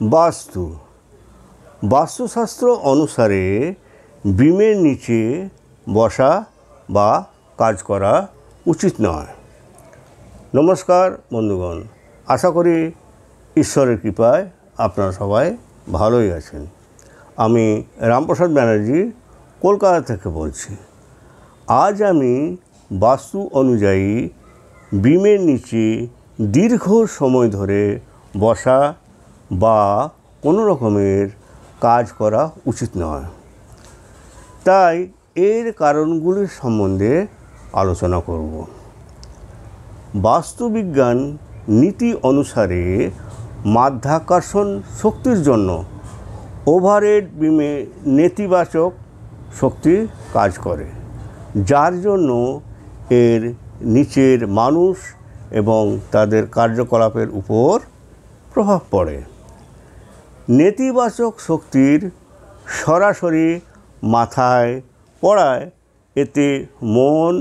বাস্তু বাস্তুশাস্ত্র অনুসারে বিমের নিচে বসা বা কাজ করা উচিত নয়। নমস্কার বন্ধুগণ, আশা করি ঈশ্বরের কৃপায় আপনারা সবাই ভালোই আছেন। আমি রামপ্রসাদ ব্যানার্জি কলকাতা থেকে বলছি। আজ আমি বাস্তু অনুযায়ী বিমের নিচে দীর্ঘ সময় ধরে বসা বা কোনো রকমের কাজ করা উচিত নয়, তাই এর কারণগুলির সম্বন্ধে আলোচনা করব। বাস্তুবিজ্ঞান নীতি অনুসারে মাধ্যাকর্ষণ শক্তির জন্য ওভারহেড বিমে নেতিবাচক শক্তি কাজ করে, যার জন্য এর নিচের মানুষ এবং তাদের কার্যকলাপের উপর প্রভাব পড়ে। নেতিবাচক শক্তির সরাসরি মাথায় পড়ায় এতে মন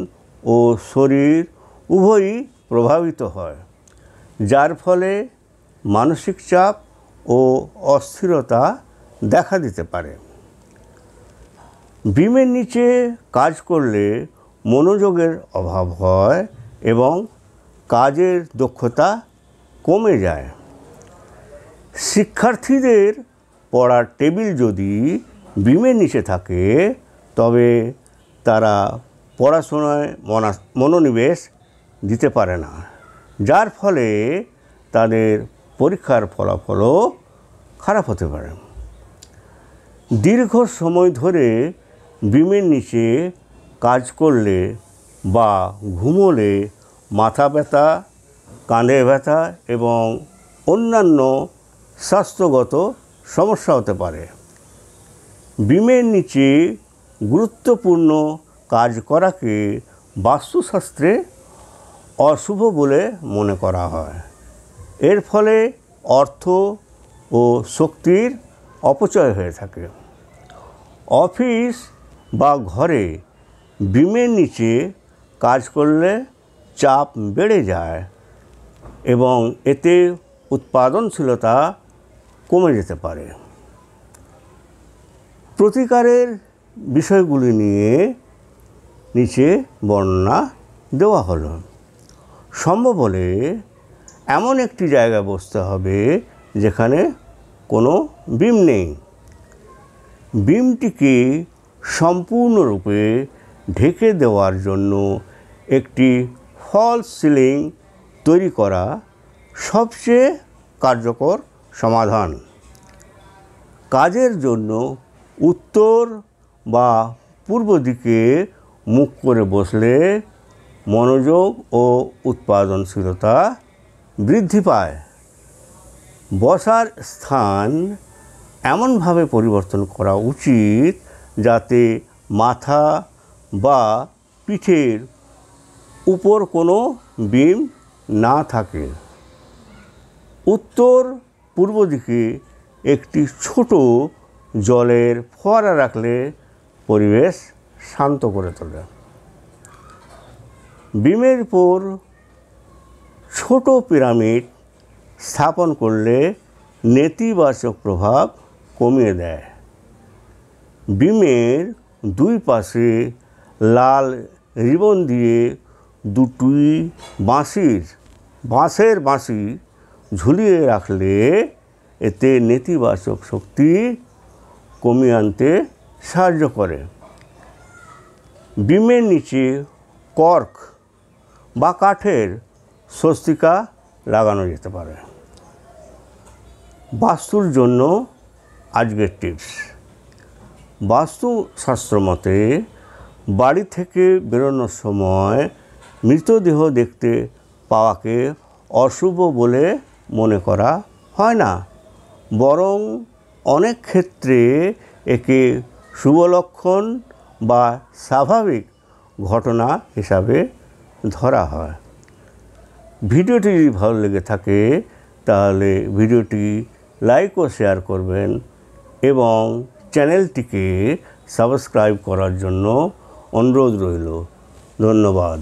ও শরীর উভয়ই প্রভাবিত হয়, যার ফলে মানসিক চাপ ও অস্থিরতা দেখা দিতে পারে। বিমের নিচে কাজ করলে মনোযোগের অভাব হয় এবং কাজের দক্ষতা কমে যায়। শিক্ষার্থীদের পড়ার টেবিল যদি বিমের নিচে থাকে, তবে তারা পড়াশোনায় মনোনিবেশ দিতে পারে না, যার ফলে তাদের পরীক্ষার ফলাফলও খারাপ হতে পারে। দীর্ঘ সময় ধরে বিমের নিচে কাজ করলে বা ঘুমোলে মাথা ব্যথা, কাঁধে ব্যথা এবং অন্যান্য স্বাস্থ্যগত সমস্যা হতে পারে। বিমের নিচে গুরুত্বপূর্ণ কাজ করাকে বাস্তুশাস্ত্রে অশুভ বলে মনে করা হয়। এর ফলে অর্থ ও শক্তির অপচয় হয়ে থাকে। অফিস বা ঘরে বিমের নিচে কাজ করলে চাপ বেড়ে যায় এবং এতে উৎপাদনশীলতা কমে যেতে পারে। প্রতিকারের বিষয়গুলি নিয়ে নিচে বর্ণনা দেওয়া হলো। সম্ভব হলে এমন একটি জায়গায় বসতে হবে যেখানে কোনো বিম নেই। বিমটিকে সম্পূর্ণরূপে ঢেকে দেওয়ার জন্য একটি ফলস সিলিং তৈরি করা সবচেয়ে কার্যকর সমাধান। কাজের জন্য উত্তর বা পূর্ব দিকে মুখ করে বসলে মনোযোগ ও উৎপাদনশীলতা বৃদ্ধি পায়। বসার স্থান এমনভাবে পরিবর্তন করা উচিত যাতে মাথা বা পিঠের উপর কোনো বিম না থাকে। উত্তর পূর্ব দিকে একটি ছোট জলের ফোয়ারা রাখলে পরিবেশ শান্ত করে তোলে। বিমের উপর ছোট পিরামিড স্থাপন করলে নেতিবাচক প্রভাব কমিয়ে দেয়। বিমের দুই পাশে লাল রিবন দিয়ে দুটি বাঁশের বাঁশি ঝুলিয়ে রাখলে এতে নেতিবাচক শক্তি কমিয়ে আনতে সাহায্য করে। বিমের নিচে কর্ক বা কাঠের স্বস্তিকা লাগানো যেতে পারে। বাস্তুর জন্য আজকের টিপস। বাস্তুশাস্ত্র মতে বাড়ি থেকে বেরোনোর সময় মৃতদেহ দেখতে পাওয়াকে অশুভ বলে মনে করা হয় না, বরং অনেক ক্ষেত্রে একে শুভ লক্ষণ বা স্বাভাবিক ঘটনা হিসাবে ধরা হয়। ভিডিওটি যদি ভালো লেগে থাকে তাহলে ভিডিওটি লাইক ও শেয়ার করবেন এবং চ্যানেলটিকে সাবস্ক্রাইব করার জন্য অনুরোধ রইল। ধন্যবাদ।